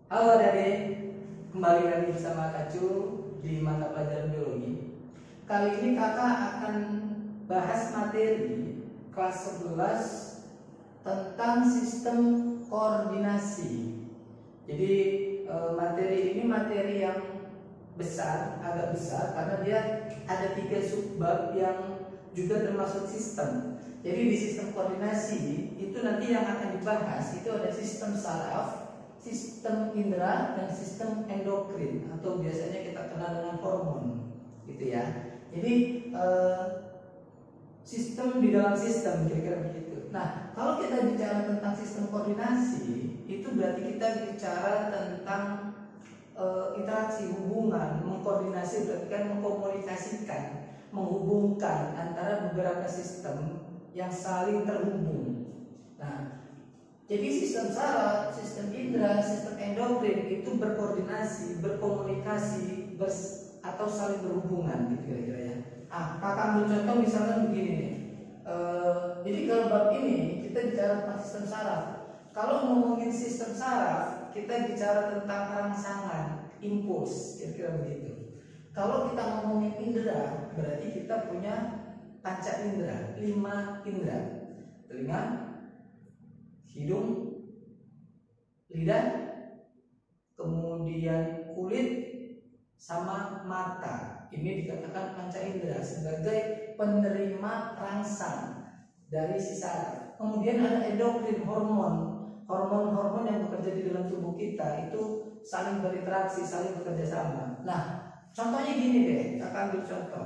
Halo adik-adik, kembali lagi bersama Kacu di mata pelajaran biologi. Kali ini kakak akan bahas materi kelas 11 tentang sistem koordinasi. Jadi materi ini materi yang besar, agak besar karena dia ada 3 subbab yang juga termasuk sistem. Jadi di sistem koordinasi itu nanti yang akan dibahas itu ada sistem saraf, sistem indera, dan sistem endokrin atau biasanya kita kenal dengan hormon, gitu ya. Jadi sistem di dalam sistem kira-kira begitu. Nah, kalau kita bicara tentang sistem koordinasi, itu berarti kita bicara tentang interaksi, hubungan, mengkoordinasi berarti kan mengkomunikasikan, menghubungkan antara beberapa sistem yang saling terhubung. Nah, jadi sistem saraf, sistem indera, sistem endokrin itu berkoordinasi, berkomunikasi, atau saling berhubungan, gitu kira-kira ya. Kakak ambil contoh misalnya begini nih. Jadi kalau bab ini kita bicara tentang sistem saraf. Kalau ngomongin sistem saraf, kita bicara tentang rangsangan, impuls, kira-kira begitu. Kalau kita ngomongin indera, berarti kita punya panca indera, 5 indera: telinga, hidung, lidah, kemudian kulit, sama mata. Ini dikatakan panca indera sebagai penerima rangsang dari si saraf. Kemudian ada endokrin, hormon yang bekerja di dalam tubuh kita itu saling berinteraksi, saling bekerja sama. Nah, contohnya gini deh, kakak ambil contoh.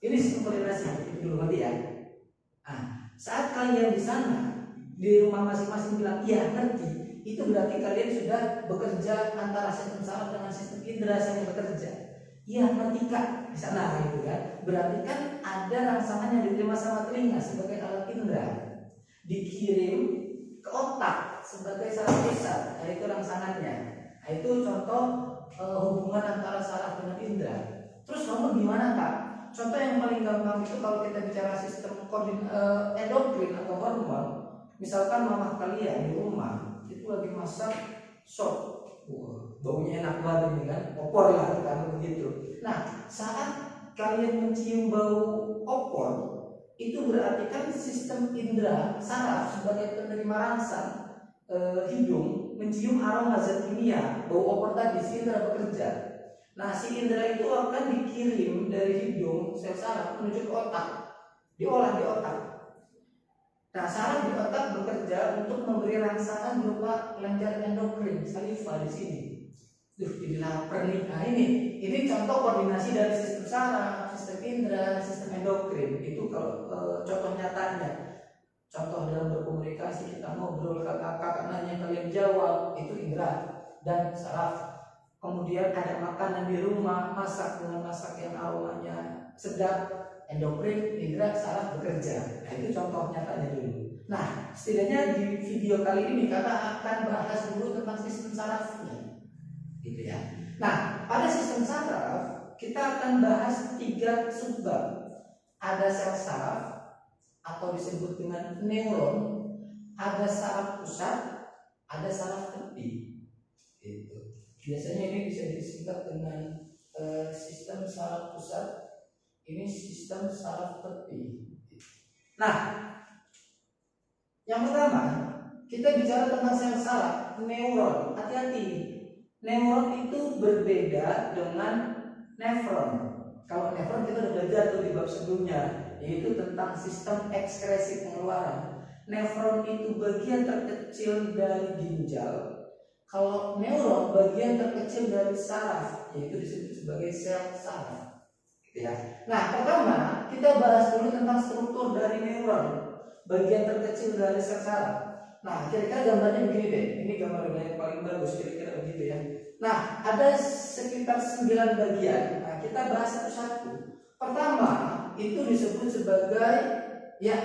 Ini sistem koordinasi dulu nanti ya. Saat kalian di sana di rumah masing-masing bilang iya ngerti, itu berarti kalian sudah bekerja antara sistem saraf dengan sistem indera saling bekerja. Iya ngerti kak di sana gitu kan. Berarti kan ada rangsangan yang diterima sama telinga sebagai alat indera, dikirim ke otak sebagai saraf pusat, yaitu rangsangannya. Nah, itu contoh hubungan antara saraf dengan indera. Terus kamu gimana kak? Contoh yang paling gampang itu kalau kita bicara sistem endokrin atau hormon, misalkan mama kalian di rumah itu lagi masak sop, baunya enak banget ini kan, opor lah kan begitu. Nah, saat kalian mencium bau opor, itu berarti kan sistem indera saraf sebagai penerima rangsang hidung mencium aroma zat kimia bau opor tadi, si indera bekerja. Nah, si indera itu akan dikirim dari hidung sel saraf menuju ke otak, diolah di otak. Nah, saraf di otak bekerja untuk memberi rangsangan berupa kelenjar endokrin, saliva di sini. Jadi lapar nih. Nah, ini contoh koordinasi dari sistem saraf, sistem indera, sistem endokrin. Itu kalau contoh nyatanya. Contoh dalam berkomunikasi, kita ngobrol, kakak nanya kalian jawab, itu indera dan saraf. Kemudian ada makanan di rumah, masak dengan masak yang aromanya sedap, endokrin, indera, saraf bekerja. Nah, itu contoh nyatanya dulu. Nah, setidaknya di video kali ini kakak akan bahas dulu tentang sistem sarafnya, gitu ya. Nah, pada sistem saraf kita akan bahas 3 subbab. Ada sel saraf atau disebut dengan neuron, ada saraf pusat, ada saraf tepi. Gitu. Biasanya ini bisa disingkat dengan sistem saraf pusat, ini sistem saraf tepi. Nah, yang pertama kita bicara tentang sel saraf, neuron. Hati-hati, neuron itu berbeda dengan nefron. Kalau nefron kita sudah belajar tuh di bab sebelumnya, yaitu tentang sistem ekskresi pengeluaran. Nefron itu bagian terkecil dari ginjal. Kalau neuron bagian terkecil dari saraf, yaitu disebut sebagai sel saraf, gitu ya. Nah, pertama kita bahas dulu tentang struktur dari neuron, bagian terkecil dari sel saraf. Nah, kira-kira gambarnya begini deh. Ini gambar yang paling bagus, kira-kira begitu ya. Nah, ada sekitar 9 bagian. Nah, kita bahas satu-satu. Pertama itu disebut sebagai ya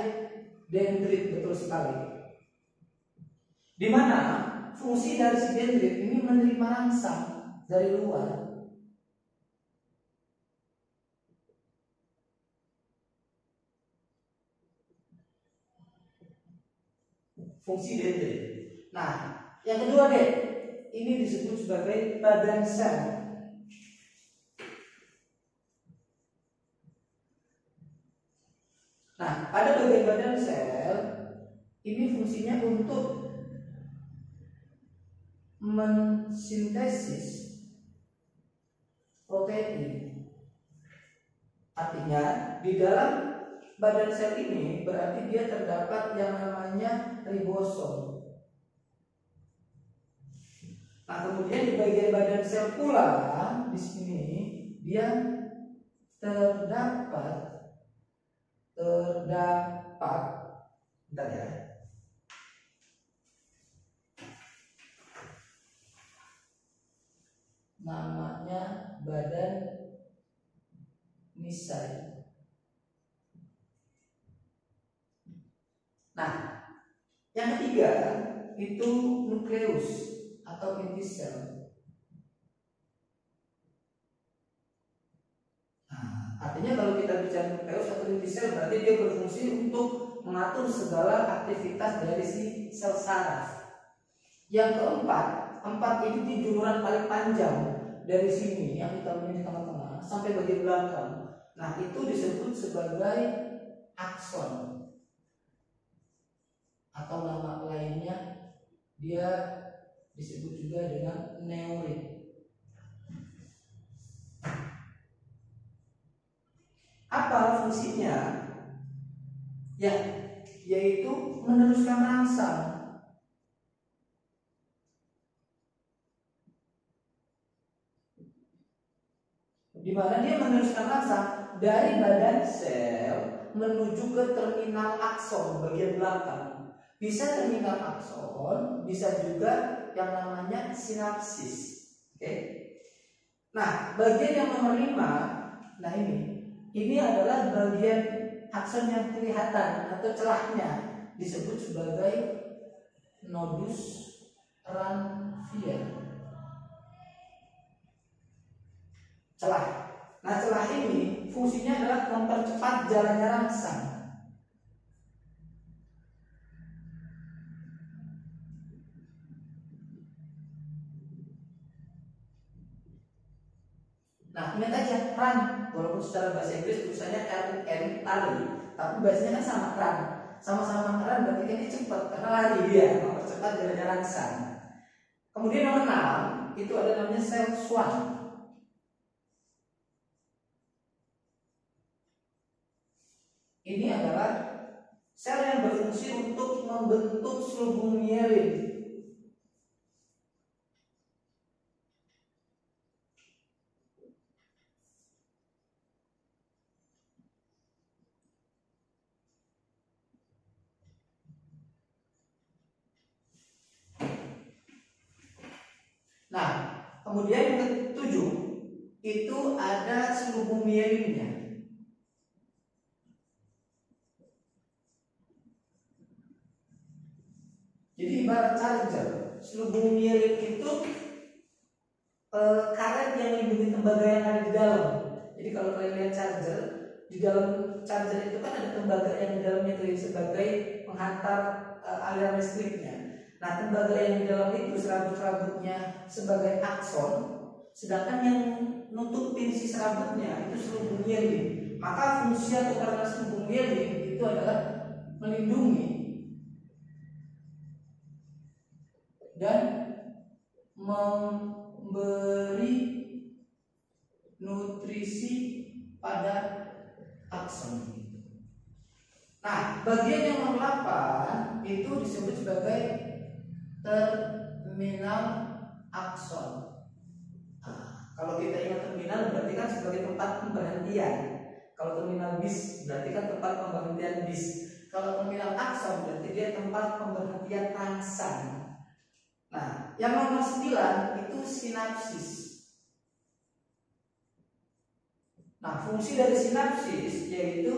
dendrit, betul sekali. Di mana fungsi dari si dendrit ini menerima rangsang dari luar. Fungsi dendrit. Nah, Yang kedua deh, ini disebut sebagai badan sel. Nah, pada bagian badan sel ini fungsinya untuk mensintesis protein. Artinya di dalam badan sel ini berarti dia terdapat yang namanya ribosom. Nah, kemudian di bagian badan sel pula di sini dia terdapat bentar ya. Namanya badan misai. Nah, yang ketiga itu nukleus atau inti sel. Nah, artinya kalau kita bicara nukleus atau inti sel berarti dia berfungsi untuk mengatur segala aktivitas dari si sel saraf. Yang keempat ini di juluran paling panjang dari sini yang hitamnya di tengah-tengah sampai bagian belakang. Nah, itu disebut sebagai akson atau nama lainnya dia disebut juga dengan neurin. Apa fungsinya? Ya, yaitu meneruskan rangsang. Di mana dia meneruskan rangsang dari badan sel menuju ke terminal akson bagian belakang. Bisa terminal akson, bisa juga yang namanya sinapsis. Oke. Nah, bagian yang nomor 5, nah ini adalah bagian akson yang kelihatan atau celahnya disebut sebagai nodus Ranvier. Celah. Nah, celah ini fungsinya adalah mempercepat jalannya rangsang. Nah, ingat aja run, walaupun secara bahasa Inggris tulisannya RUN lari, tapi bahasanya kan sama run. Sama-sama run berarti kan dia cepat karena lari dia, mempercepat jalannya rangsang. Kemudian nomor 6 itu ada namanya sel Schwann. Ini adalah sel yang berfungsi untuk membentuk selubung mielin. Nah, kemudian yang ke-7 itu ada selubung mielinnya. Jadi ibarat charger, selubung mielin itu karet yang melindungi tembaga yang ada di dalam. Jadi kalau kalian lihat charger, di dalam charger itu kan ada tembaga yang di dalamnya itu sebagai penghantar aliran listriknya. Nah, tembaga yang di dalam itu serabut-serabutnya sebagai akson, sedangkan yang nutupin si serabutnya itu selubung mielin. Maka fungsi atau karena selubung mielin itu adalah melindungi dan memberi nutrisi pada akson. Nah, bagian yang nomor 8 itu disebut sebagai terminal akson. Nah, kalau kita ingat terminal berarti kan sebagai tempat pemberhentian. Kalau terminal bis berarti kan tempat pemberhentian bis. Kalau terminal akson berarti dia tempat pemberhentian rangsang. Nah, yang nomor 9 itu sinapsis. Nah, fungsi dari sinapsis yaitu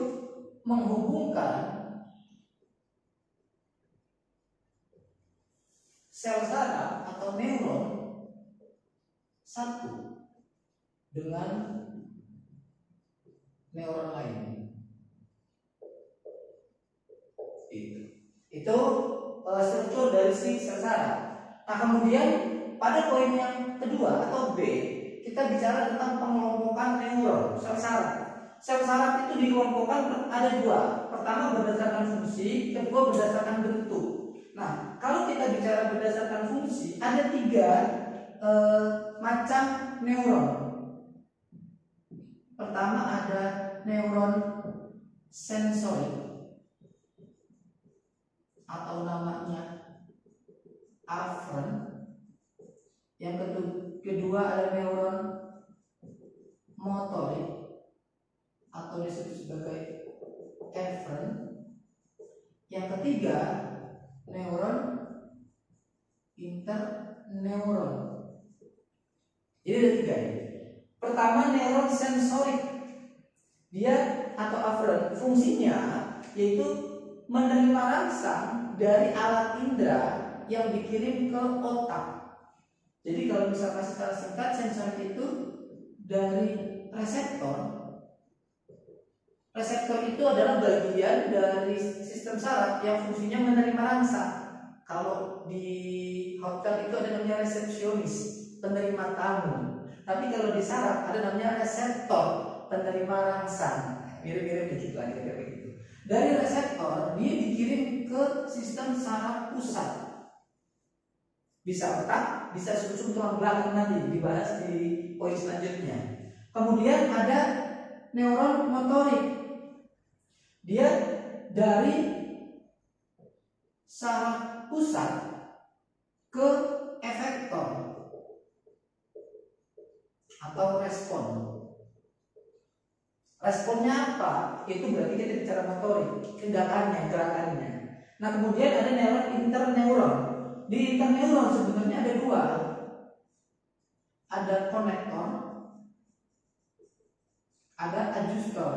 menghubungkan sel saraf atau neuron satu dengan neuron lain. Itu struktur dari si sel saraf. Nah, kemudian pada poin yang kedua atau B, kita bicara tentang pengelompokan neuron, sel saraf. Sel saraf itu dikelompokkan ada dua. Pertama berdasarkan fungsi, kedua berdasarkan bentuk. Nah, kalau kita bicara berdasarkan fungsi, ada tiga macam neuron. Pertama ada neuron sensori atau namanya aferen. Yang kedua ada neuron motorik atau disebut sebagai eferen. Yang ketiga neuron interneuron. Jadi ada tiga ya. Pertama neuron sensorik. Dia atau aferen fungsinya yaitu menerima rangsang dari alat indera yang dikirim ke otak. Jadi kalau misalkan secara singkat, sensorik itu dari reseptor. Reseptor itu adalah bagian dari sistem saraf yang fungsinya menerima rangsang. Kalau di hotel itu ada namanya resepsionis, penerima tamu. Tapi kalau di saraf ada namanya reseptor, penerima rangsang. Mirip-mirip dikit lah kira-kira begitu. Dari reseptor dia dikirim ke sistem saraf pusat. Bisa otak, bisa sumsum tulang belakang, nanti dibahas di poin selanjutnya. Kemudian ada neuron motorik. Dia dari saraf pusat ke efektor atau respon. Responnya apa? Itu berarti kita bicara motorik, tindakannya, gerakannya. Nah, kemudian ada neuron interneuron. Di interneuron sebenarnya ada dua. Ada konektor, ada adjustor.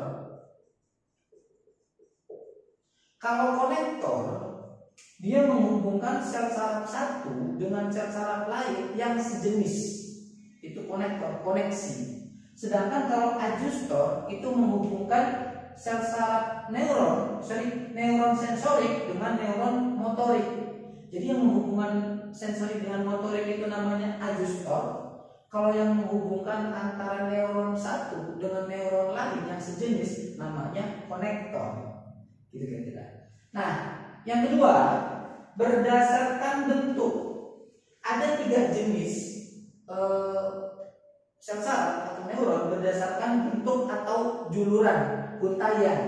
Kalau konektor, dia menghubungkan sel saraf satu dengan sel saraf lain yang sejenis. Itu konektor, koneksi. Sedangkan kalau adjustor itu menghubungkan sel saraf neuron sensorik dengan neuron motorik. Jadi yang menghubungkan sensorik dengan motorik itu namanya adjustor. Kalau yang menghubungkan antara neuron satu dengan neuron lain yang sejenis namanya konektor. Gitu kira-kira. Nah, yang kedua berdasarkan bentuk. Ada tiga jenis sel saraf atau neuron berdasarkan bentuk atau juluran, untayan.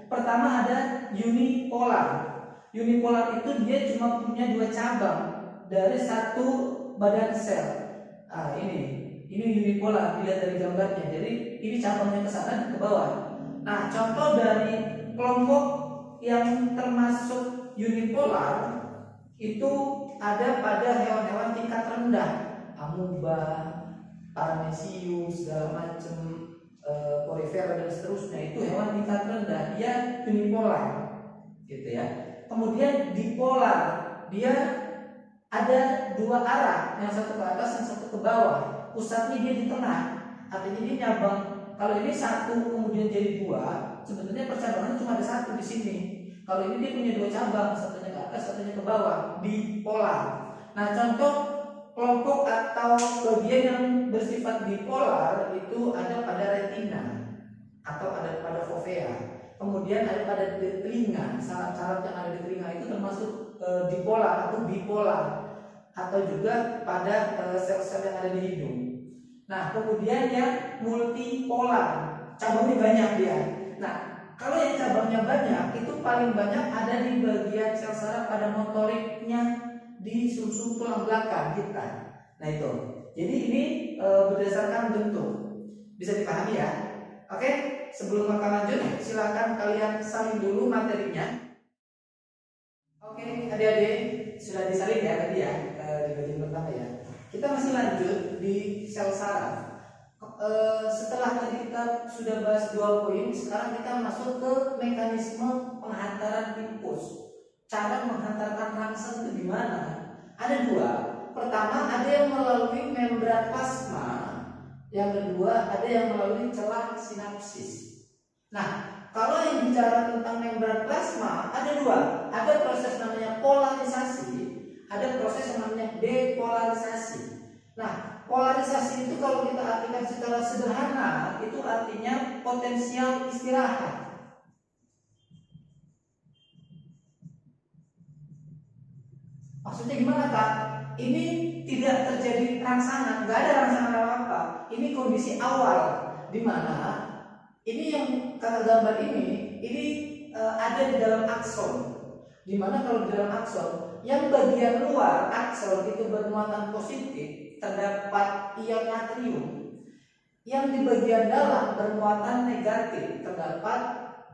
Pertama ada unipolar. Unipolar itu dia cuma punya dua cabang dari satu badan sel. Ah, ini unipolar dilihat dari gambarnya. Jadi ini cabangnya ke sana ke bawah. Nah, contoh dari kelompok yang termasuk unipolar itu ada pada hewan-hewan tingkat rendah, amuba, paramecium, segala macam, porifera dan seterusnya. Itu hewan tingkat rendah, dia unipolar, gitu ya. Kemudian dipolar, dia ada dua arah, yang satu ke atas, yang satu ke bawah. Pusatnya dia di tengah, artinya dia nyabang. Kalau ini satu kemudian jadi dua, sebetulnya percabangan cuma ada satu di sini. Kalau ini dia punya dua cabang, satunya ke atas, satunya ke bawah, bipolar. Nah, contoh kelompok atau bagian yang bersifat bipolar itu ada pada retina atau ada pada fovea. Kemudian ada pada telinga, saraf-saraf yang ada di telinga itu termasuk dipolar atau bipolar, atau juga pada sel-sel yang ada di hidung. Nah, kemudian yang multipolar, cabangnya banyak dia. Nah, kalau yang cabangnya banyak itu paling banyak ada di bagian sel saraf pada motoriknya di sumsum tulang belakang kita. Nah itu. Jadi ini berdasarkan bentuk. Bisa dipahami ya? Oke, sebelum kita lanjut, silakan kalian salin dulu materinya. Oke, adik-adik sudah disalin ya tadi ya di bagian pertama ya. Kita masih lanjut di sel saraf. Setelah tadi kita sudah bahas 2 poin, sekarang kita masuk ke mekanisme penghantaran impulse. Cara menghantarkan rangsang itu gimana? Ada 2. Pertama, ada yang melalui membran plasma. Yang kedua, ada yang melalui celah sinapsis. Nah, kalau yang bicara tentang membran plasma, ada 2. Ada proses namanya polarisasi, ada proses yang namanya depolarisasi. Nah, polarisasi itu kalau kita artikan secara sederhana itu artinya potensial istirahat. Maksudnya gimana Kak? Ini tidak terjadi rangsangan, nggak ada rangsangan apa-apa. Ini kondisi awal di mana ini yang kakak gambar ini ada di dalam akson. Di mana kalau di dalam akson, yang bagian luar akson itu bermuatan positif, terdapat ion natrium. Yang di bagian dalam bermuatan negatif, terdapat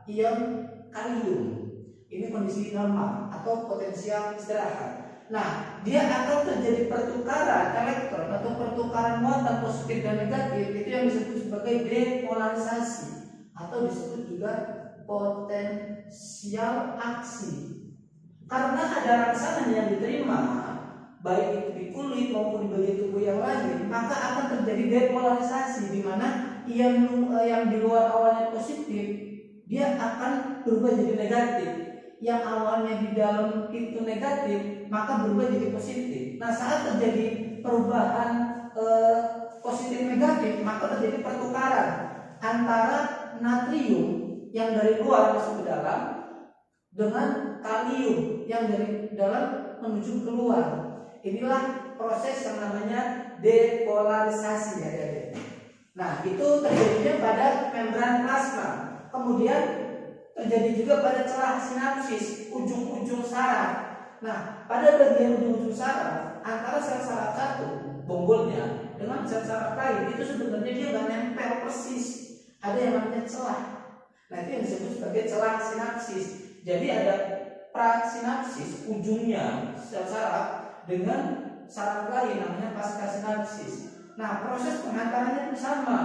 ion kalium. Ini kondisi normal atau potensial istirahat. Nah, dia akan terjadi pertukaran elektron atau pertukaran muatan positif dan negatif, itu yang disebut sebagai depolarisasi atau disebut juga potensial aksi. Karena ada rangsangan yang diterima baik itu di kulit maupun di bagian tubuh yang lain, maka akan terjadi depolarisasi di mana yang di luar awalnya positif dia akan berubah jadi negatif. Yang awalnya di dalam itu negatif maka berubah jadi positif. Nah, saat terjadi perubahan positif negatif maka terjadi pertukaran antara natrium yang dari luar masuk ke dalam dengan kalium yang dari dalam menuju keluar. Inilah proses yang namanya depolarisasi ya. Nah, itu terjadinya pada membran plasma. Kemudian terjadi juga pada celah sinapsis, ujung-ujung saraf. Nah, pada bagian ujung-ujung saraf antara sel saraf satu, bonggolnya, dengan sel saraf lain itu sebenarnya dia nggak nempel persis. Ada yang namanya celah. Nah, itu yang disebut sebagai celah sinapsis. Jadi ada prasinapsis, ujungnya sel saraf dengan saraf lain namanya pasca sinapsis. Nah, proses pengantarannya itu sama.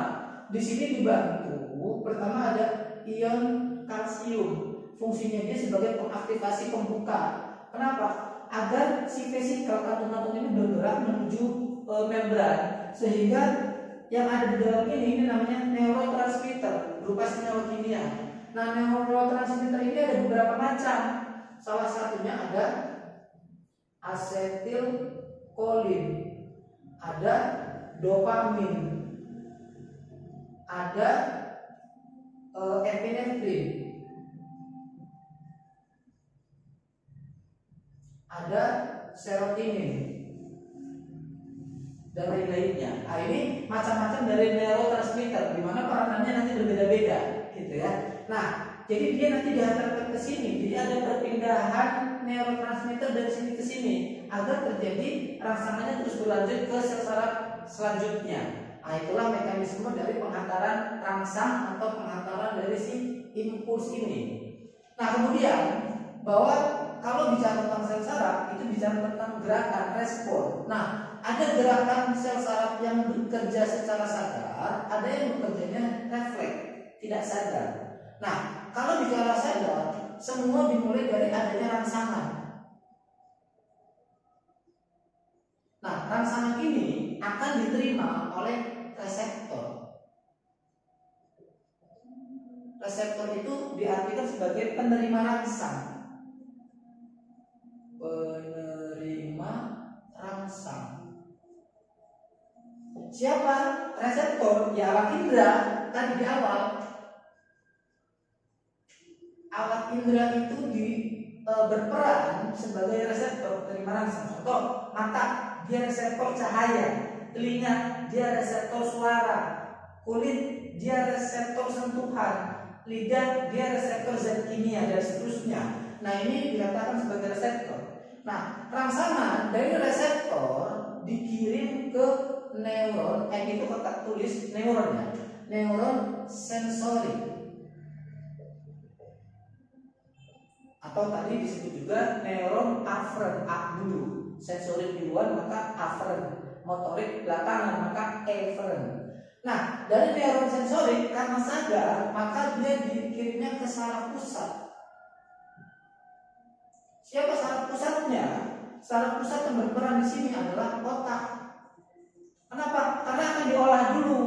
Di sini dibantu pertama ada ion kalsium, fungsinya dia sebagai pengaktifasi pembuka. Kenapa? Agar si vesikel kantung-kantung ini bergerak menuju membran, sehingga yang ada di dalam ini namanya neurotransmitter berupa senyawa kimia. Nah, neurotransmitter ini ada beberapa macam. Salah satunya ada asetilkolin, ada dopamin, ada epinefrin, ada serotonin dan lain-lainnya. Nah, ini macam-macam dari neurotransmitter, di mana peranannya nanti berbeda-beda, gitu ya. Nah, jadi dia nanti dihantarkan ke sini. Jadi ada perpindahan neurotransmitter dari sini ke sini agar terjadi rangsangannya terus berlanjut ke sel saraf selanjutnya. Nah, itulah mekanisme dari penghantaran rangsang atau penghantaran dari si impuls ini. Nah, kemudian bahwa kalau bicara tentang sel saraf itu bicara tentang gerakan respon. Nah, ada gerakan sel saraf yang bekerja secara sadar, ada yang bekerjanya refleks, tidak sadar. Nah, kalau bicara sadar, semua dimulai dari adanya rangsangan. Nah, rangsangan ini akan diterima oleh reseptor. Reseptor itu diartikan sebagai penerima rangsang. Penerima rangsang. Siapa? Reseptor. Ya, alat indera tadi di awal. Alat indera itu berperan sebagai reseptor penerima rangsang. Contoh, mata dia reseptor cahaya, telinga dia reseptor suara, kulit dia reseptor sentuhan, lidah dia reseptor zat kimia dan seterusnya. Nah, ini dikatakan sebagai reseptor. Nah, rangsangan dari reseptor dikirim ke neuron, itu kakak tulis neuronnya, neuron sensori, atau tadi disebut juga neuron aferen, dulu sensorik duluan maka aferen, motorik belakangan maka eferen. Nah, dari neuron sensorik karena sadar maka dia dikirimnya ke saraf pusat. Siapa saraf pusatnya? Saraf pusat yang berperan di sini adalah otak. Kenapa? Karena akan diolah dulu,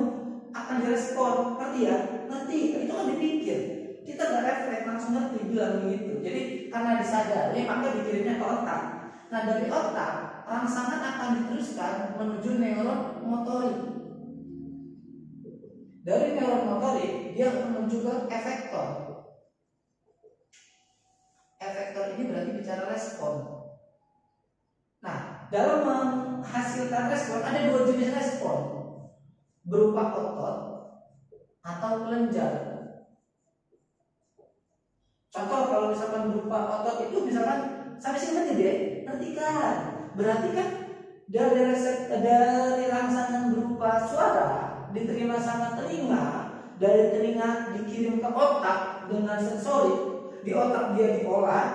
akan direspon, ngerti ya? Ngerti, itu kan dipikir. Kita nggak refleks langsung ngerti bilang begitu. Jadi karena disadari maka dikirimnya ke otak. Nah, dari otak rangsangan akan diteruskan menuju neuron motorik. Dari neuron motorik dia akan menuju ke efektor. Efektor ini berarti bicara respon. Nah, dalam menghasilkan respon ada dua jenis respon, berupa otot atau kelenjar. Contoh kalau misalkan berupa otot itu misalkan sampai sini ngerti deh, ngerti kan? Berarti kan dari rangsangan berupa suara diterima sama telinga, dari telinga dikirim ke otak dengan sensorik, di otak dia diolah,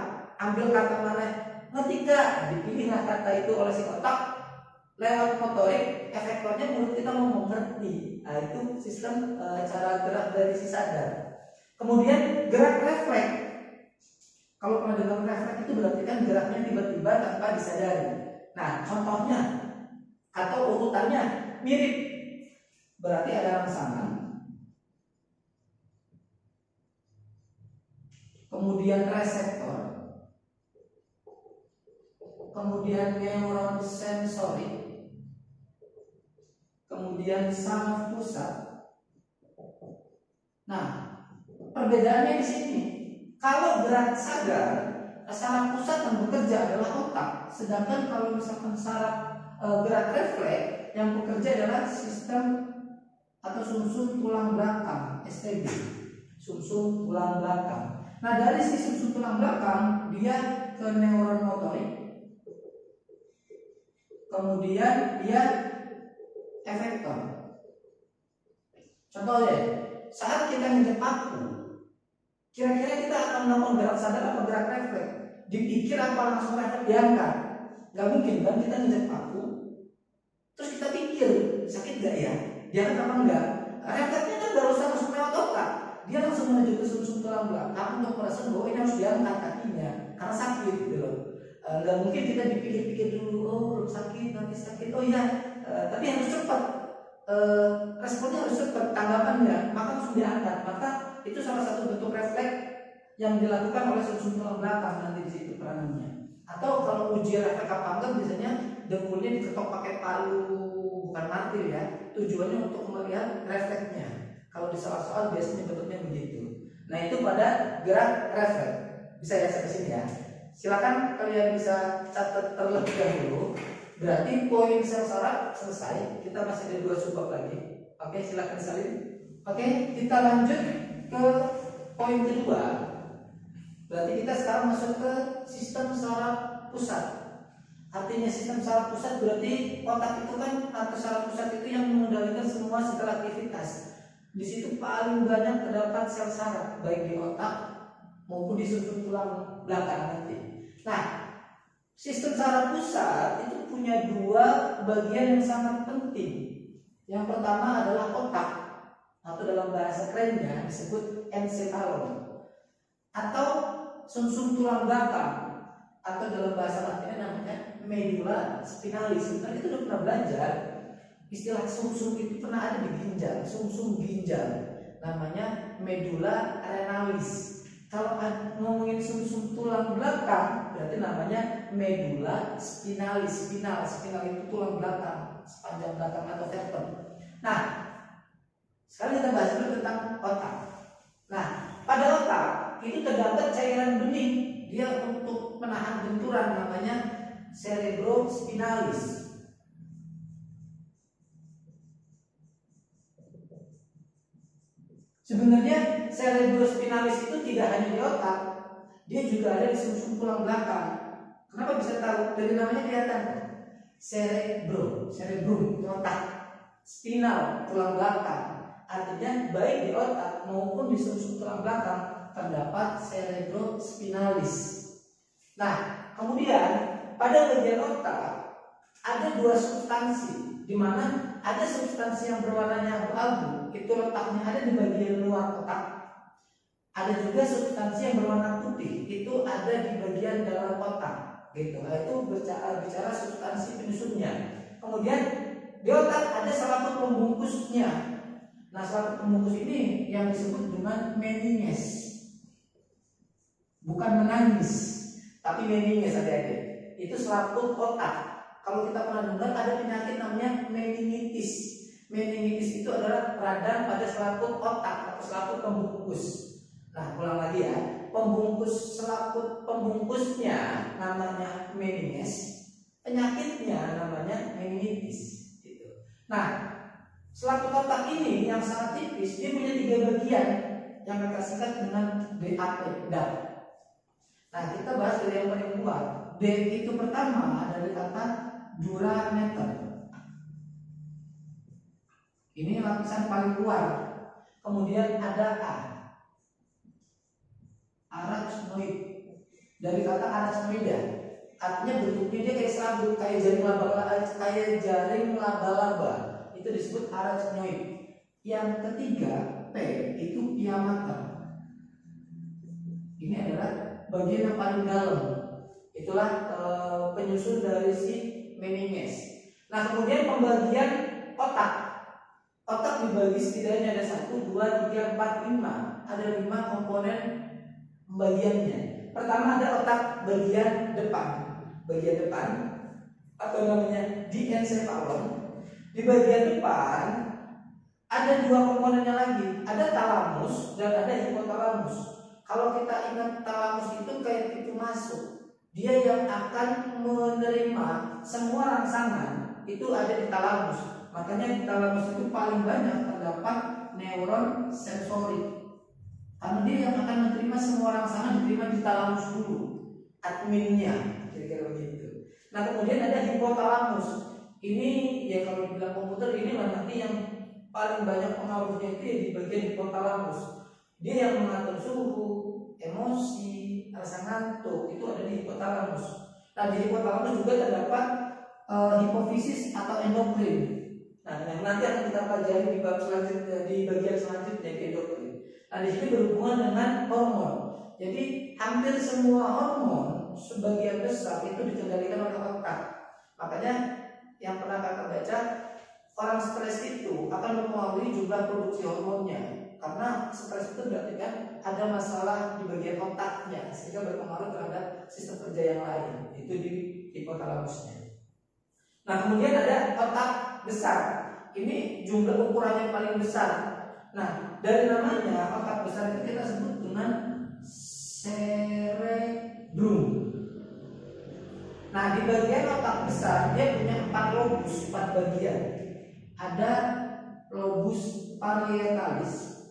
ambil kata mana, ngerti gak? Dipilihlah kata itu oleh si otak, lewat motorik, efektornya mulut kita mau mengerti. Nah itu sistem cara gerak dari si sadar. Kemudian gerak refleks. Kalau pernah dengar refleks itu berarti kan geraknya tiba-tiba tanpa disadari. Nah contohnya atau urutannya mirip. Berarti ada rangsangan, kemudian reseptor, kemudian neuron sensorik, kemudian saraf pusat. Nah, perbedaannya di sini. Kalau gerak sadar, saraf pusat yang bekerja adalah otak, sedangkan kalau misalkan saraf gerak refleks yang bekerja adalah sistem atau sumsum tulang belakang, STB, sumsum tulang belakang. Nah, dari si sumsum tulang belakang dia ke neuron motorik, kemudian dia efektor. Contohnya, saat kita nginjek paku, kira-kira kita akan melakukan gerak sadar apa gerak refleks? Dipikir apa langsung refleks diangkat? Gak mungkin kan kita nginjek paku, terus kita pikir sakit gak ya? Diangkat apa enggak? Refleksnya kan barusan langsung lewat otak, dia langsung menuju ke sumsum tulang belakang untuk merasakan bahwa ini harus diangkat kakinya karena sakit gitu loh. Gak mungkin kita dipikir-pikir dulu, oh belum sakit, nanti sakit, oh iya, tapi harus cepat. Responnya harus cepat, tanggapannya, maka langsung diangkat. Maka itu salah satu bentuk refleks yang dilakukan oleh sumsum tulang belakang nanti di situ peranannya. Atau kalau uji refleks apa enggak, biasanya dengkulnya diketok pakai palu, bukan martil ya. Tujuannya untuk melihat refleksnya. Kalau di soal-soal biasanya bentuknya begitu. Nah itu pada gerak refleks. Bisa ya sampai sini ya. Silakan kalian bisa catat terlebih dahulu. Berarti poin sel saraf selesai. Kita masih ada 2 subbab lagi. Oke, silakan salin. Oke, kita lanjut ke poin kedua. Berarti kita sekarang masuk ke sistem saraf pusat. Artinya sistem saraf pusat berarti otak itu kan, atau saraf pusat itu yang mengendalikan semua segala aktivitas. Di situ paling banyak terdapat sel saraf, baik di otak maupun di sumsum tulang belakang nanti. Nah, sistem saraf pusat itu punya 2 bagian yang sangat penting. Yang pertama adalah otak, atau dalam bahasa kerennya disebut encephalon, atau sumsum tulang belakang, atau dalam bahasa Latinnya namanya medula spinalis. Sebenarnya itu udah pernah belajar istilah sumsum itu, pernah ada di ginjal, sumsum ginjal, namanya medula renalis. Kalau ngomongin sumsum tulang belakang berarti namanya medula spinalis. Spinal itu tulang belakang, sepanjang belakang atau vertebra. Nah, sekarang kita bahas dulu tentang otak. Nah, pada otak itu terdapat cairan bening, dia untuk menahan benturan, namanya cerebrospinalis. Sebenarnya cerebrospinalis itu tidak hanya di otak, dia juga ada di sumsum tulang belakang. Kenapa bisa tahu? Dari namanya kelihatan. Cerebrum, otak. Spinal, tulang belakang. Artinya baik di otak maupun di sumsum tulang belakang terdapat cerebrospinalis. Nah, kemudian pada bagian otak ada 2 substansi, di mana ada substansi yang berwarnanya abu-abu, itu letaknya ada di bagian luar otak. Ada juga substansi yang berwarna putih, itu ada di bagian dalam otak, gitu. Nah, itu bicara substansi penyusunnya. Kemudian di otak ada selaput pembungkusnya. Nah, selaput pembungkus ini yang disebut dengan meninges. Bukan menangis, tapi meninges adik-adik. Itu selaput otak. kalau kita pernah dengar ada penyakit namanya meningitis. Meningitis itu adalah radang pada selaput otak atau selaput pembungkus. Nah, ulang lagi ya. Pembungkus selaput pembungkusnya namanya meninges, penyakitnya namanya meningitis. Gitu. Nah, selaput otak ini yang sangat tipis, dia punya 3 bagian yang kita singkat dengan DAP, DAP. Nah, kita bahas dari yang paling luar. D itu pertama dari kata durameter. Ini lapisan paling luar. Kemudian ada A, arachnoid. Dari kata arachnoida, artinya bentuknya dia kayak serabut, kayak jaring laba-laba. Itu disebut arachnoid. Yang ketiga P itu piamater. Ini adalah bagian yang paling dalam. Itulah penyusun dari si meninges. Nah, kemudian pembagian otak. Otak dibagi setidaknya ada 1, 2, 3, 4, 5. Ada 5 komponen pembagiannya. Pertama ada otak bagian depan. Bagian depan apa namanya? Diencephalon. Di bagian depan ada 2 komponennya lagi. Ada talamus dan ada hipotalamus. Kalau kita ingat talamus itu kayak pintu masuk. Dia yang akan menerima semua rangsangan itu ada di talamus. Makanya di talamus itu paling banyak terdapat neuron sensorik. Karena dia yang akan menerima semua rangsangan diterima di talamus dulu, adminnya, kira-kira begitu. Nah, kemudian ada hipotalamus. Ini ya kalau dibilang komputer ini nanti yang paling banyak pengaruhnya itu ya di bagian hipotalamus. Dia yang mengatur suhu, emosi, rasa ngantuk itu ada di hipotalamus. Nah, di hipotalamus juga terdapat hipofisis atau endokrin. Nah, yang nanti akan kita pelajari di bab selanjutnya, di bagian selanjutnya ke endokrin. Nah, di sini berhubungan dengan hormon. Jadi hampir semua hormon sebagian besar itu dikendalikan oleh otak. Makanya yang pernah kakak baca, orang stres itu akan mempengaruhi jumlah produksi hormonnya. Karena stres itu berarti kan ada masalah di bagian otaknya sehingga berpengaruh terhadap sistem kerja yang lain. Itu di hipotalamusnya. Nah, kemudian ada otak besar. Ini jumlah ukuran yang paling besar. Nah, dari namanya otak besar itu kita sebut dengan cerebrum. Nah, di bagian otak besar dia punya 4 lobus, 4 bagian. Ada lobus parietalis,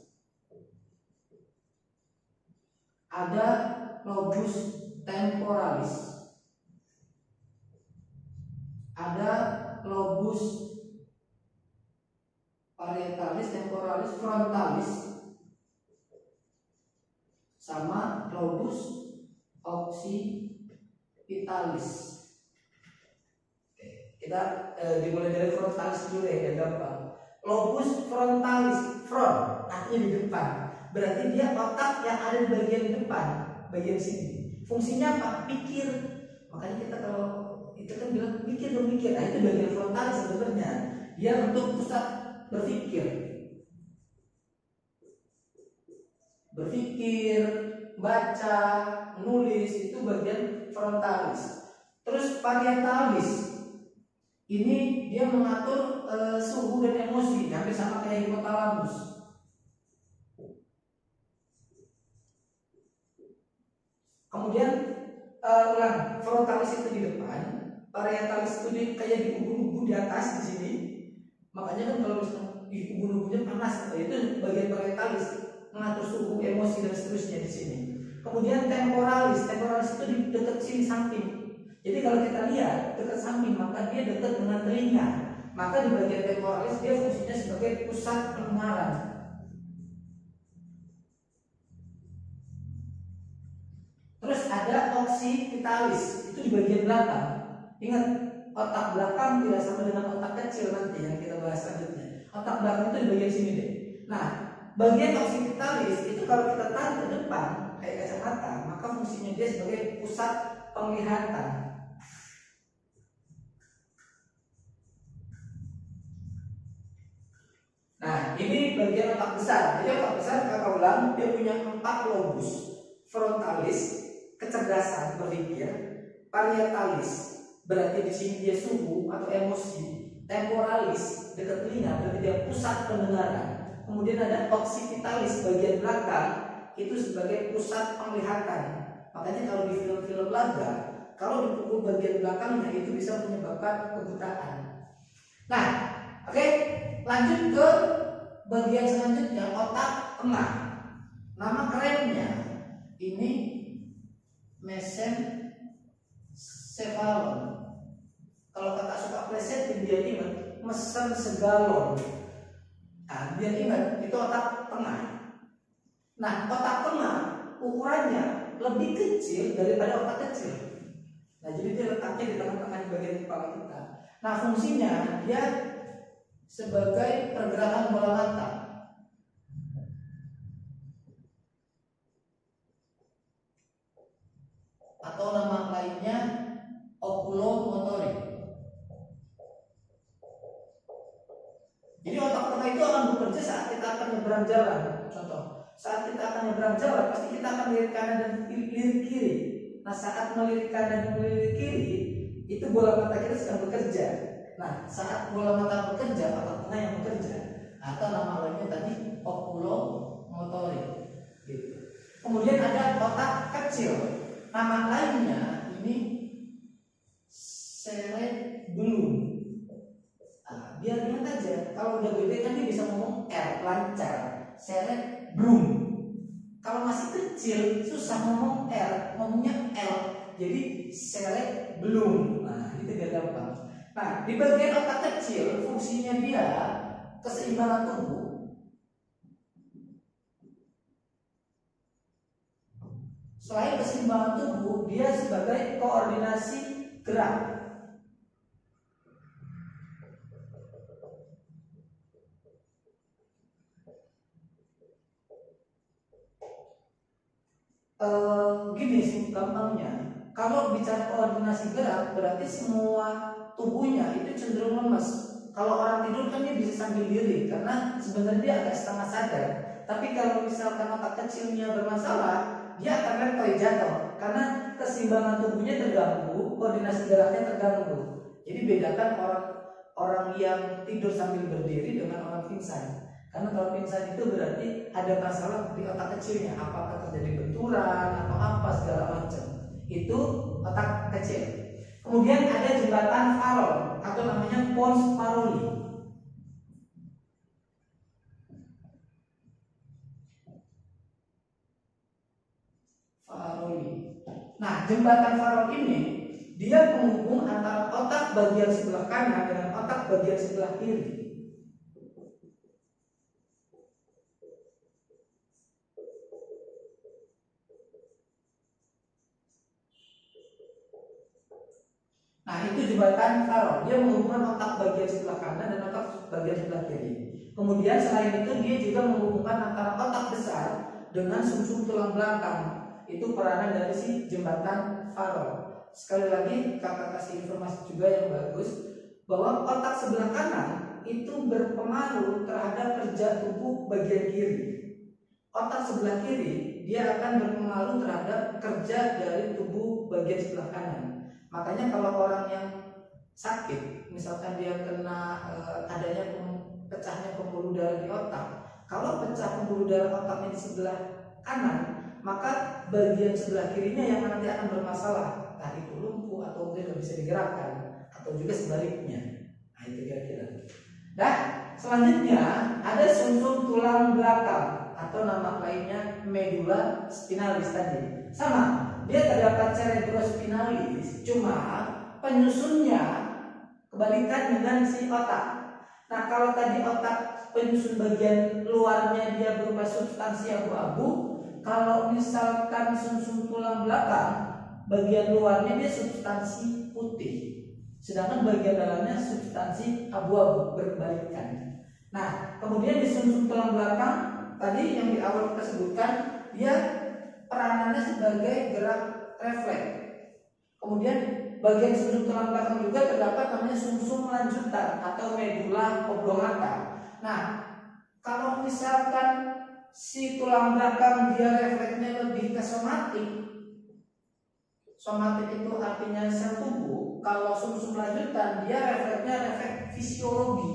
ada lobus temporalis, ada lobus parietalis, temporalis, frontalis, sama lobus occipitalis. Kita dimulai dari frontalis dulu ya, yang gampang. Lobus frontalis, front artinya di depan. Berarti dia otak yang ada di bagian depan, bagian sini. Fungsinya apa? Pikir. Makanya kita kalau itu kan bilang pikir dong mikir. Nah, itu bagian frontalis sebenarnya. Dia untuk pusat berpikir, baca, nulis, itu bagian frontalis. Terus parietalis ini dia mengatur suhu dan emosi, hampir sama kayak hipotalamus. Kemudian frontalis itu di depan, parietalis itu kayak di kubu-kubu di atas di sini. Makanya kan kalau misalnya di kubu-kubunya panas, itu bagian parietalis mengatur suhu, emosi dan seterusnya di sini. Kemudian temporalis itu di dekat sini samping. Jadi kalau kita lihat dekat samping maka dia dekat dengan telinga. Maka di bagian temporalis dia fungsinya sebagai pusat pendengaran. Terus ada occipitalis, itu di bagian belakang. Ingat, otak belakang tidak sama dengan otak kecil nanti yang kita bahas selanjutnya. Otak belakang itu di bagian sini deh. Nah, bagian occipitalis itu kalau kita tarik ke depan kayak kacamata, maka fungsinya dia sebagai pusat penglihatan. Nah, ini bagian otak besar. Jadi otak besar kakak ulang, dia punya 4 lobus. Frontalis, kecerdasan berpikir, parietalis, berarti di sini dia suhu atau emosi. Temporalis dekat telinga berarti dia pusat pendengaran. Kemudian ada occipitalis bagian belakang itu sebagai pusat penglihatan. Makanya kalau di film-film laga, kalau dipukul bagian belakangnya itu bisa menyebabkan kebutaan. Nah, oke, lanjut ke bagian selanjutnya, otak tengah. Nama kerennya ini mesencephalon. Kalau kakak suka plesetin dia ingat mesen segalon. Nah, dia ingat itu otak tengah. Nah, otak tengah ukurannya lebih kecil daripada otak kecil. Nah, jadi dia letaknya di tengah-tengah di bagian kepala kita. Nah, fungsinya dia sebagai pergerakan bola mata. Atau nama lainnya oculomotorik. Jadi otak tengah itu akan bekerja saat kita akan nyebrang jalan. Contoh, saat kita akan nyebrang jalan pasti kita akan melirik kanan dan lirik kiri. Nah, saat melirik kanan dan melirik kiri itu bola mata kita sedang bekerja. Nah, saat bola mata bekerja, otak tengah yang bekerja. Atau nama lainnya tadi oculomotorik. Gitu. Kemudian ada otak kecil. Nama lainnya ini cerebellum. Biar ingat aja, kalau udah gede kan dia bisa ngomong R lancar, cerebellum. Kalau masih kecil susah ngomong R, ngomongnya L, jadi cerebellum. Nah, itu biar gampang. Nah, di bagian otak kecil fungsinya dia keseimbangan tubuh. Selain keseimbangan tubuh, dia sebagai koordinasi gerak. Gini sih gampangnya, kalau bicara koordinasi gerak berarti semua tubuhnya itu cenderung lemas. Kalau orang tidur kan dia bisa sambil diri karena sebenarnya dia agak setengah sadar. Tapi kalau misalkan otak kecilnya bermasalah, dia akan letoy jatuh karena keseimbangan tubuhnya terganggu, koordinasi geraknya terganggu. Jadi bedakan orang yang tidur sambil berdiri dengan orang pingsan. Karena kalau pingsan itu berarti ada masalah di otak kecilnya, apakah terjadi benturan atau apa segala macam. Itu otak kecil. Kemudian ada jembatan Farol atau namanya pons Faroli. Nah, jembatan Farol ini dia penghubung antara otak bagian sebelah kanan dengan otak bagian sebelah kiri. Nah, itu jembatan Farol. Dia menghubungkan otak bagian sebelah kanan dan otak bagian sebelah kiri. Kemudian selain itu dia juga menghubungkan antara otak besar dengan sumsum tulang belakang. Itu peranan dari si jembatan Farol. Sekali lagi kakak kasih informasi juga yang bagus bahwa otak sebelah kanan itu berpengaruh terhadap kerja tubuh bagian kiri. Otak sebelah kiri dia akan berpengaruh terhadap kerja dari tubuh bagian sebelah kanan. Makanya kalau orang yang sakit, misalkan dia kena adanya pecahnya pembuluh darah di otak, kalau pecah pembuluh darah otaknya di sebelah kanan, maka bagian sebelah kirinya yang nanti akan bermasalah, entah itu lumpuh atau mungkin tidak bisa digerakkan, atau juga sebaliknya. Nah, itu kira-kira. Nah, selanjutnya ada sumsum tulang belakang atau nama lainnya medula spinalis tadi. Sama. Dia terdapat cerebrospinalis, cuma penyusunnya kebalikan dengan si otak. Nah, kalau tadi otak penyusun bagian luarnya dia berupa substansi abu-abu, kalau misalkan sumsum tulang belakang bagian luarnya dia substansi putih, sedangkan bagian dalamnya substansi abu-abu, berbalikan. Nah, kemudian di sumsum tulang belakang tadi yang di awal kita sebutkan dia peranannya sebagai gerak refleks. Kemudian bagian sumsum tulang belakang juga terdapat namanya sumsum lanjutan atau medula oblongata. Nah, kalau misalkan si tulang belakang dia refleksnya lebih ke somatik, somatik itu artinya sel tubuh. kalau sumsum lanjutan dia refleksnya refleks fisiologi.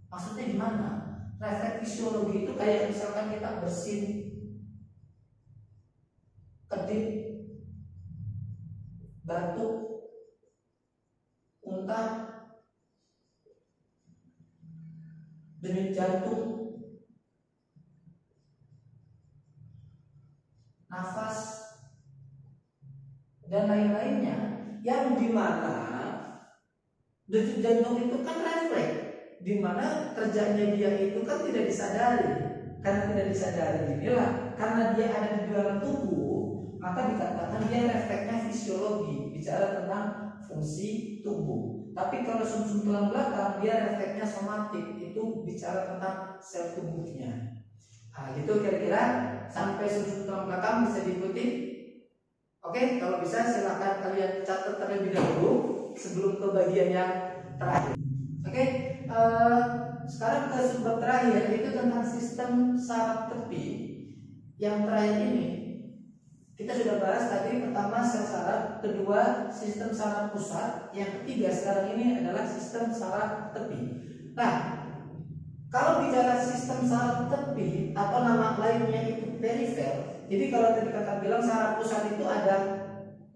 Maksudnya gimana? Refleks fisiologi itu kayak misalkan kita bersin, kedip, batuk, muntah, denyut jantung, nafas, dan lain-lainnya, yang dimana denyut jantung itu kan refleks, dimana kerjanya dia itu kan tidak disadari. Karena tidak disadari inilah, karena dia ada di dalam tubuh, maka dikatakan dia refleksnya fisiologi, bicara tentang fungsi tubuh. Tapi kalau sumsum tulang belakang dia refleksnya somatik, itu bicara tentang sel tubuhnya. Nah, gitu kira-kira sampai sumsum tulang belakang bisa diikuti. Oke, kalau bisa silakan kalian catat terlebih dahulu sebelum ke bagian yang terakhir. Oke, sekarang ke sumber terakhir, yaitu tentang sistem saraf tepi. Yang terakhir ini kita sudah bahas tadi, pertama sel saraf, kedua sistem saraf pusat, yang ketiga sekarang ini adalah sistem saraf tepi. Nah, kalau bicara sistem saraf tepi atau nama lainnya itu perifer. Jadi kalau tadi kakak bilang saraf pusat itu ada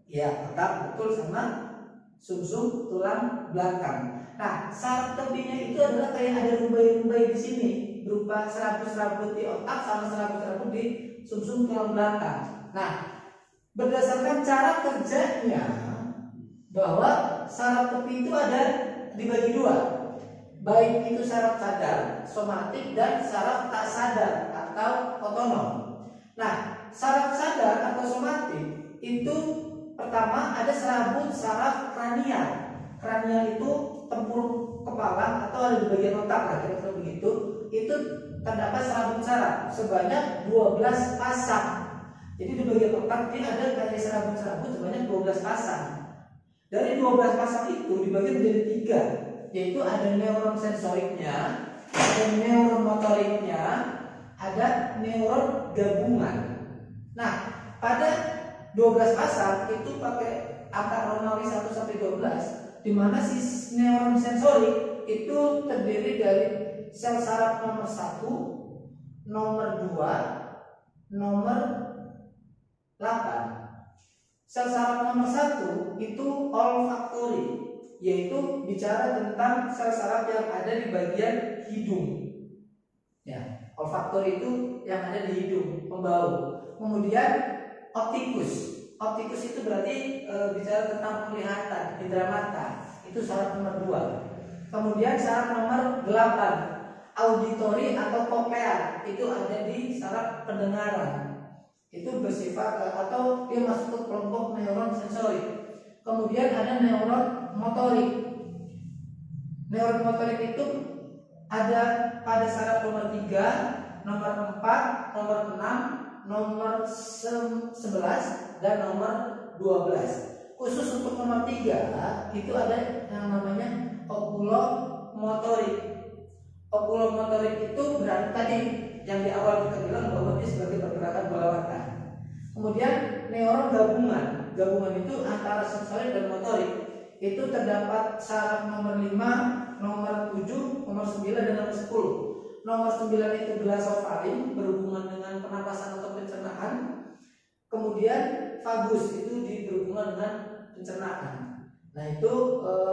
ya otak betul sama sumsum tulang belakang. Nah, saraf tepinya itu adalah kayak ada rumbai-rumbai di sini, berupa serabut-serabut di otak sama serabut-serabut di sumsum tulang belakang. Nah, berdasarkan cara kerjanya bahwa saraf tepi itu ada dibagi dua, baik itu saraf sadar, somatik, dan saraf tak sadar atau otonom. Nah, saraf sadar atau somatik itu pertama ada serabut saraf kranial. Kranial itu tempurung kepala atau ada di bagian otak lah, kira-kira begitu. Itu terdapat serabut saraf sebanyak 12 pasang. Jadi di bagian otak ini ada kayak serabut-serabut sebanyak 12 pasang. Dari 12 pasang itu dibagi menjadi 3, yaitu ada neuron sensoriknya, ada neuron motoriknya, ada neuron gabungan. Nah, pada 12 pasang itu pakai angka Romawi 1 sampai 12, di mana si neuron sensorik itu terdiri dari sel saraf nomor 1, nomor 2, nomor 8. Sel saraf nomor 1 itu olfaktori, yaitu bicara tentang sel saraf yang ada di bagian hidung. Ya, olfaktori itu yang ada di hidung, pembau. Kemudian optikus. Optikus itu berarti bicara tentang penglihatan, indera mata. Itu saraf nomor 2. Kemudian saraf nomor 8, auditori atau koklear, itu ada di saraf pendengaran. Itu bersifat atau dia masuk ke kelompok neuron sensorik. Kemudian ada neuron motorik. Neuron motorik itu ada pada saraf nomor 3, nomor 4, nomor 6, nomor 11, dan nomor 12. Khusus untuk nomor 3 itu ada yang namanya oculomotorik. Oculomotorik itu berarti tadi yang di awal kita bilang bahwa dia sebagai pergerakan bola mata. Kemudian neuron gabungan. Gabungan itu antara sensorik dan motorik. Itu terdapat saraf nomor 5, nomor 7, nomor 9, dan nomor 10. Nomor 9 itu glosofaring, berhubungan dengan pernapasan atau pencernaan. Kemudian vagus itu berhubungan dengan pencernaan. Nah, itu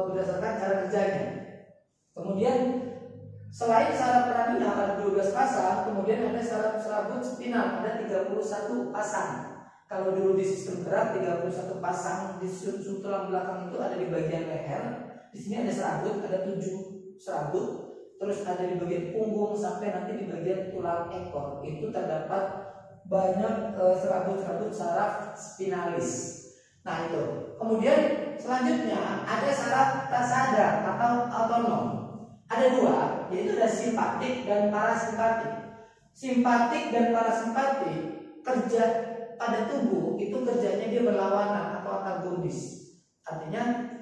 berdasarkan cara kerjanya. Kemudian selain saraf kranial ada 12 pasang, kemudian ada saraf serabut spinal ada 31 pasang. Kalau dulu di sistem gerak 31 pasang di sumsum tulang belakang itu ada di bagian leher. Di sini ada serabut, ada 7 serabut. Terus ada di bagian punggung sampai nanti di bagian tulang ekor. Itu terdapat banyak serabut-serabut saraf spinalis. Nah, itu. Kemudian selanjutnya ada saraf tak sadar atau otonom. Ada 2, yaitu ada simpatik dan parasimpatik. Simpatik dan parasimpatik kerja pada tubuh itu kerjanya dia berlawanan atau antagonis. Artinya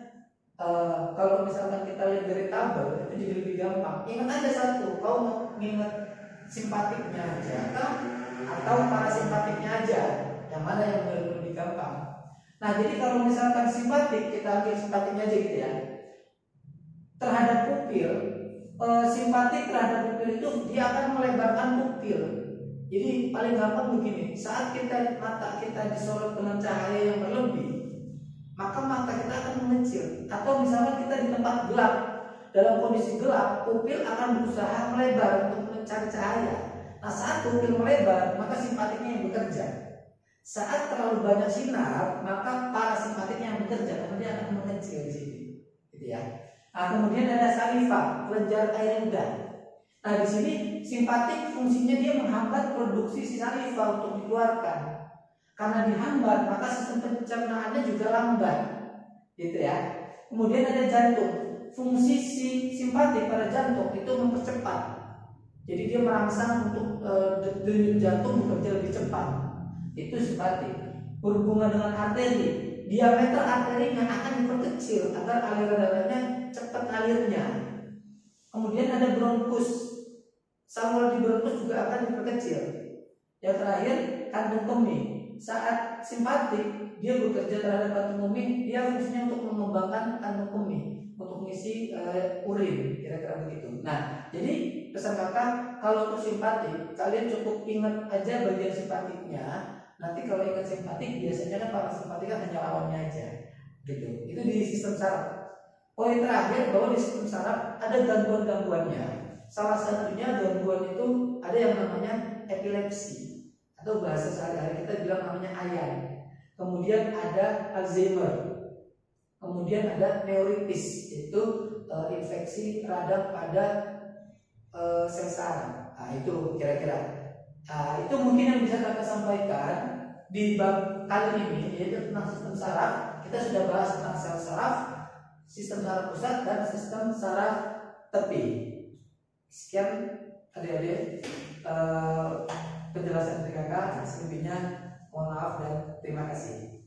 kalau misalkan kita lihat dari tabel itu jadi lebih gampang. Ingat aja satu, kau mau ingat simpatiknya aja atau parasimpatiknya aja, yang mana yang lebih gampang? Nah, jadi kalau misalkan simpatik, kita ambil simpatiknya aja gitu ya. Terhadap pupil, simpatik terhadap pupil itu dia akan melebarkan pupil. Jadi paling gampang begini, saat mata kita disorot dengan cahaya yang berlebih, maka mata kita akan mengecil. Atau misalnya kita di tempat gelap, dalam kondisi gelap, pupil akan berusaha melebar untuk mencari cahaya. Nah, saat pupil melebar, maka simpatiknya yang bekerja. Saat terlalu banyak sinar, maka parasimpatiknya yang bekerja, karena dia akan mengecil di sini, gitu ya. Nah, kemudian ada saliva, kelenjar air lidah. Nah, di sini simpatik fungsinya dia menghambat produksi si saliva untuk dikeluarkan. Karena dihambat, maka sistem pencernaannya juga lambat, gitu ya. Kemudian ada jantung. Fungsi si simpatik pada jantung itu mempercepat. Jadi dia merangsang untuk denyut jantung bekerja lebih cepat. Itu simpatik. Berhubungan dengan arteri, diameter arterinya akan diperkecil agar aliran darahnya cepat alirnya. Kemudian ada bronkus. Saluran di bronkus juga akan diperkecil. Yang terakhir, kantung kemih. Saat simpatik dia bekerja terhadap kantung kemih, dia fungsinya untuk mengembangkan kantung kemih, untuk mengisi urin, kira-kira begitu. Nah, jadi pesan kakak, kalau untuk simpatik kalian cukup ingat aja bagian simpatiknya. Nanti kalau ingat simpatik, biasanya kan parasimpatik kan hanya lawannya aja, gitu. Itu di sistem saraf. Poin terakhir, bahwa di sistem saraf ada gangguan-gangguannya. Salah satunya gangguan itu ada yang namanya epilepsi, atau bahasa sehari-hari kita bilang namanya ayan. Kemudian ada Alzheimer. Kemudian ada neuritis, itu infeksi radang pada sel saraf. Nah, itu kira-kira. Nah, itu mungkin yang bisa kakak sampaikan di bab kali ini, yaitu tentang sistem saraf. Kita sudah bahas tentang sel saraf, sistem saraf pusat, dan sistem saraf tepi. Sekian adik-adik penjelasan dari kakak. Selebihnya mohon maaf dan terima kasih.